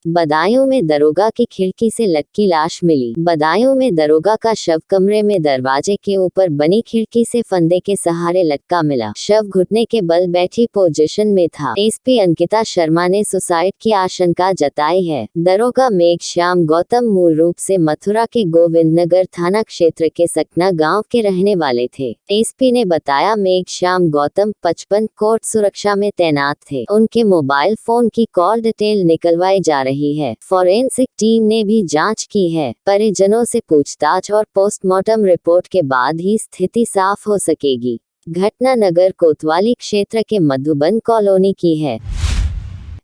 बदायूं में दरोगा की खिड़की से लटकी लाश मिली। बदायूं में दरोगा का शव कमरे में दरवाजे के ऊपर बनी खिड़की से फंदे के सहारे लटका मिला। शव घुटने के बल बैठी पोजीशन में था। एसपी अंकिता शर्मा ने सुसाइड की आशंका जताई है। दरोगा मेघश्याम गौतम मूल रूप से मथुरा के गोविंदनगर थाना क्षेत्र के सकना गांव के रहने वाले थे। एसपी ने बताया मेघश्याम गौतम 55 कोर्ट सुरक्षा में तैनात थे। उनके मोबाइल फोन की कॉल डिटेल निकलवाई जा रही है। फॉरेंसिक टीम ने भी जांच की है। परिजनों से पूछताछ और पोस्टमार्टम रिपोर्ट के बाद ही स्थिति साफ हो सकेगी। घटना नगर कोतवाली क्षेत्र के मधुबन कॉलोनी की है।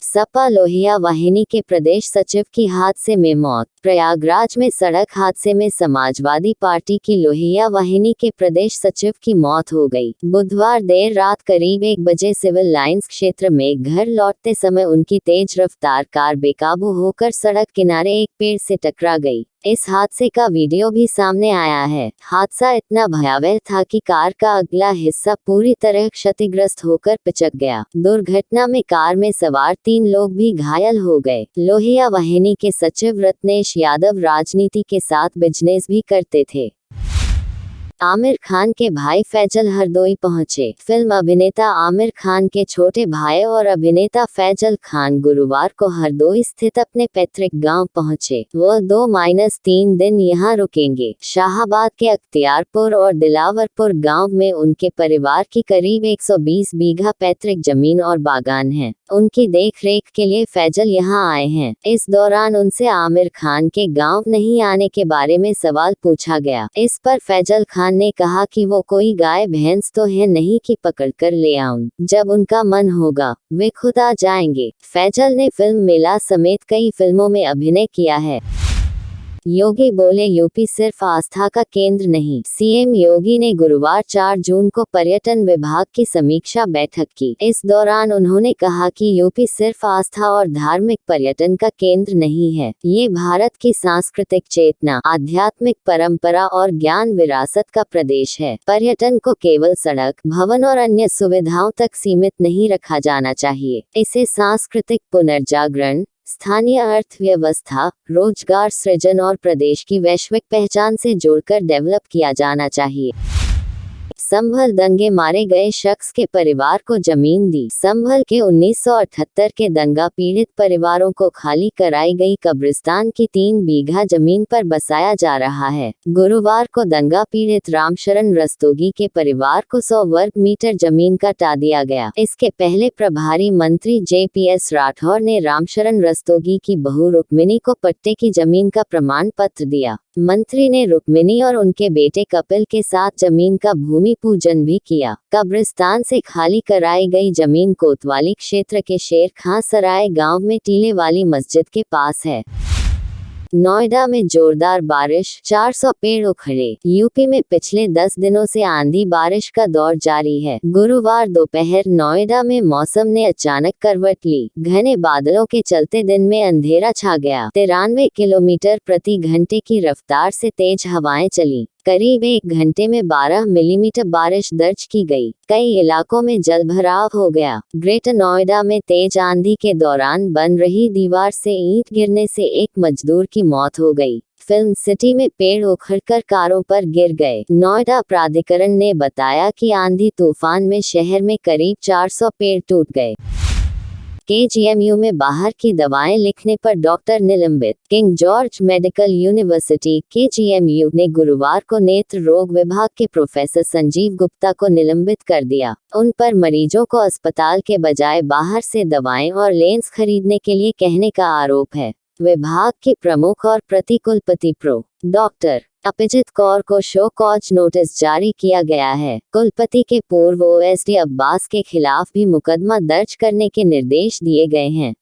सपा लोहिया वाहिनी के प्रदेश सचिव की हादसे में मौत। प्रयागराज में सड़क हादसे में समाजवादी पार्टी की लोहिया वाहिनी के प्रदेश सचिव की मौत हो गई। बुधवार देर रात करीब 1 बजे सिविल लाइंस क्षेत्र में घर लौटते समय उनकी तेज रफ्तार कार बेकाबू होकर सड़क किनारे एक पेड़ से टकरा गई। इस हादसे का वीडियो भी सामने आया है। हादसा इतना भयावह था कि कार का अगला हिस्सा पूरी तरह क्षतिग्रस्त होकर पिचक गया। दुर्घटना में कार में सवार 3 लोग भी घायल हो गए। लोहिया वाहिनी के सचिव रत्नेश यादव राजनीति के साथ बिजनेस भी करते थे। आमिर खान के भाई फैजल हरदोई पहुंचे। फिल्म अभिनेता आमिर खान के छोटे भाई और अभिनेता फैजल खान गुरुवार को हरदोई स्थित अपने पैतृक गांव पहुंचे। वह 2-3 दिन यहां रुकेंगे। शाहाबाद के अख्तियारपुर और दिलावरपुर गांव में उनके परिवार की करीब 120 बीघा पैतृक जमीन और बागान है। उनकी देखरेख के लिए फैजल यहां आए हैं। इस दौरान उनसे आमिर खान के गांव नहीं आने के बारे में सवाल पूछा गया। इस पर फैजल खान ने कहा कि वो कोई गाय भैंस तो है नहीं कि पकड़कर ले आऊं। जब उनका मन होगा वे खुद आ जाएंगे। फैजल ने फिल्म मेला समेत कई फिल्मों में अभिनय किया है। योगी बोले यूपी सिर्फ आस्था का केंद्र नहीं। सीएम योगी ने गुरुवार 4 जून को पर्यटन विभाग की समीक्षा बैठक की। इस दौरान उन्होंने कहा कि यूपी सिर्फ आस्था और धार्मिक पर्यटन का केंद्र नहीं है। ये भारत की सांस्कृतिक चेतना, आध्यात्मिक परंपरा और ज्ञान विरासत का प्रदेश है। पर्यटन को केवल सड़क, भवन और अन्य सुविधाओं तक सीमित नहीं रखा जाना चाहिए। इसे सांस्कृतिक पुनर्जागरण, स्थानीय अर्थव्यवस्था, रोजगार सृजन और प्रदेश की वैश्विक पहचान से जोड़कर डेवलप किया जाना चाहिए। संभल दंगे मारे गए शख्स के परिवार को जमीन दी। संभल के 1978 के दंगा पीड़ित परिवारों को खाली कराई गई कब्रिस्तान की 3 बीघा जमीन पर बसाया जा रहा है। गुरुवार को दंगा पीड़ित रामशरण रस्तोगी के परिवार को 100 वर्ग मीटर जमीन का टा दिया गया। इसके पहले प्रभारी मंत्री JPS राठौर ने रामशरण रस्तोगी की बहू रुक्मिनी को पट्टे की जमीन का प्रमाण पत्र दिया। मंत्री ने रुक्मिनी और उनके बेटे कपिल के साथ जमीन का भूमि पूजन भी किया। कब्रिस्तान से खाली कराई गई जमीन कोतवाली क्षेत्र के शेर खां सराय गांव में टीले वाली मस्जिद के पास है। नोएडा में जोरदार बारिश, 400 पेड़ उखड़े। यूपी में पिछले 10 दिनों से आंधी बारिश का दौर जारी है। गुरुवार दोपहर नोएडा में मौसम ने अचानक करवट ली। घने बादलों के चलते दिन में अंधेरा छा गया। 93 किलोमीटर प्रति घंटे की रफ्तार से तेज हवाएं चली। करीब 1 घंटे में 12 मिलीमीटर बारिश दर्ज की गई। कई इलाकों में जलभराव हो गया। ग्रेटर नोएडा में तेज आंधी के दौरान बन रही दीवार से ईंट गिरने से एक मजदूर की मौत हो गई। फिल्म सिटी में पेड़ उखड़कर कारों पर गिर गए। नोएडा प्राधिकरण ने बताया कि आंधी तूफान में शहर में करीब 400 पेड़ टूट गए। KGMU में बाहर की दवाएं लिखने पर डॉक्टर निलंबित। King George medical university KGMU ने गुरुवार को नेत्र रोग विभाग के प्रोफेसर संजीव गुप्ता को निलंबित कर दिया। उन पर मरीजों को अस्पताल के बजाय बाहर से दवाएं और लेंस खरीदने के लिए कहने का आरोप है। विभाग के प्रमुख और प्रतिकुलपति प्रो डॉक्टर अभिजीत कौर को शो कॉज नोटिस जारी किया गया है। कुलपति के पूर्व OSD अब्बास के खिलाफ भी मुकदमा दर्ज करने के निर्देश दिए गए हैं।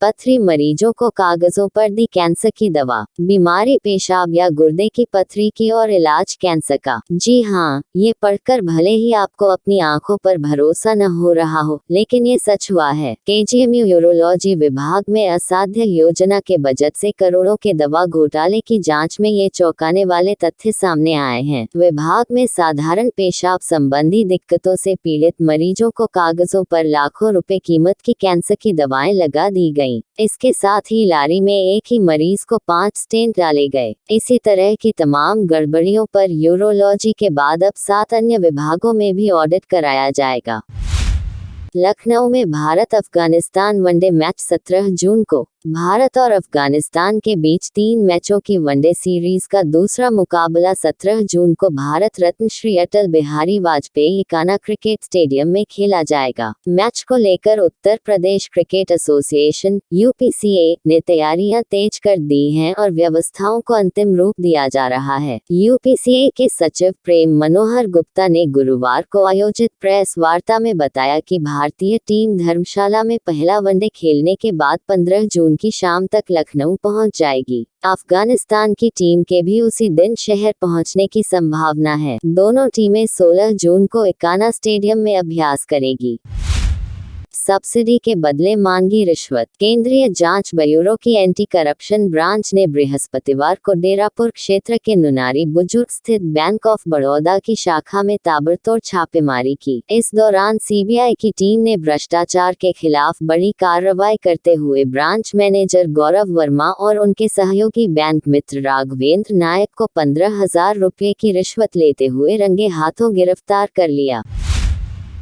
पथरी मरीजों को कागजों पर दी कैंसर की दवा। बीमारी पेशाब या गुर्दे की पथरी की और इलाज कैंसर का। जी हाँ, ये पढ़कर भले ही आपको अपनी आंखों पर भरोसा न हो रहा हो, लेकिन ये सच हुआ है। KGMU यूरोलॉजी विभाग में असाध्य योजना के बजट से करोड़ों के दवा घोटाले की जांच में ये चौंकाने वाले तथ्य सामने आए हैं। विभाग में साधारण पेशाब संबंधी दिक्कतों से पीड़ित मरीजों को कागजों पर लाखों रुपए कीमत की कैंसर की दवाएं लगा दी गई। गईं। इसके साथ ही लारी में एक ही मरीज को 5 स्टेंट डाले गए। इसी तरह की तमाम गड़बड़ियों पर यूरोलॉजी के बाद अब 7 अन्य विभागों में भी ऑडिट कराया जाएगा। लखनऊ में भारत अफगानिस्तान वनडे मैच 17 जून को। भारत और अफगानिस्तान के बीच 3 मैचों की वनडे सीरीज का दूसरा मुकाबला 17 जून को भारत रत्न श्री अटल बिहारी वाजपेयी इकाना क्रिकेट स्टेडियम में खेला जाएगा। मैच को लेकर Uttar Pradesh cricket association (UPCA) ने तैयारियां तेज कर दी हैं और व्यवस्थाओं को अंतिम रूप दिया जा रहा है। यूपीसीए के सचिव प्रेम मनोहर गुप्ता ने गुरुवार को आयोजित प्रेस वार्ता में बताया कि भारतीय टीम धर्मशाला में पहला वनडे खेलने के बाद 15 जून की शाम तक लखनऊ पहुंच जाएगी। अफगानिस्तान की टीम के भी उसी दिन शहर पहुंचने की संभावना है। दोनों टीमें 16 जून को इकाना स्टेडियम में अभ्यास करेगी। सब्सिडी के बदले मांगी रिश्वत। केंद्रीय जांच ब्यूरो की एंटी करप्शन ब्रांच ने बृहस्पतिवार को डेरापुर क्षेत्र के नुनारी बुजुर्ग स्थित बैंक ऑफ बड़ौदा की शाखा में ताबड़तोड़ छापेमारी की। इस दौरान सीबीआई की टीम ने भ्रष्टाचार के खिलाफ बड़ी कार्रवाई करते हुए ब्रांच मैनेजर गौरव वर्मा और उनके सहयोगी बैंक मित्र राघवेंद्र नायक को 15,000 रुपये की रिश्वत लेते हुए रंगे हाथों गिरफ्तार कर लिया।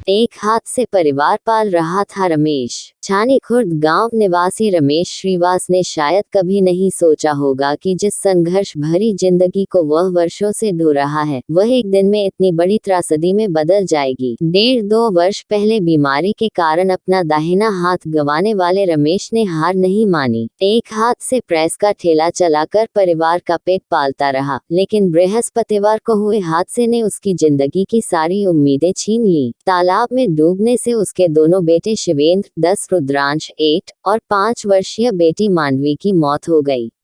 एक हाथ से परिवार पाल रहा था रमेश। छानी खुर्द गांव निवासी रमेश श्रीवास ने शायद कभी नहीं सोचा होगा कि जिस संघर्ष भरी जिंदगी को वह वर्षों से ढो रहा है, वह एक दिन में इतनी बड़ी त्रासदी में बदल जाएगी। 1.5-2 वर्ष पहले बीमारी के कारण अपना दाहिना हाथ गंवाने वाले रमेश ने हार नहीं मानी। एक हाथ से प्रेस का ठेला चलाकर परिवार का पेट पालता रहा, लेकिन बृहस्पतिवार को हुए हादसे ने उसकी जिंदगी की सारी उम्मीदें छीन ली। तालाब में डूबने से उसके दोनों बेटे शिवेंद्र 10, रुद्रांश 8 और 5 वर्षीय बेटी मांडवी की मौत हो गई।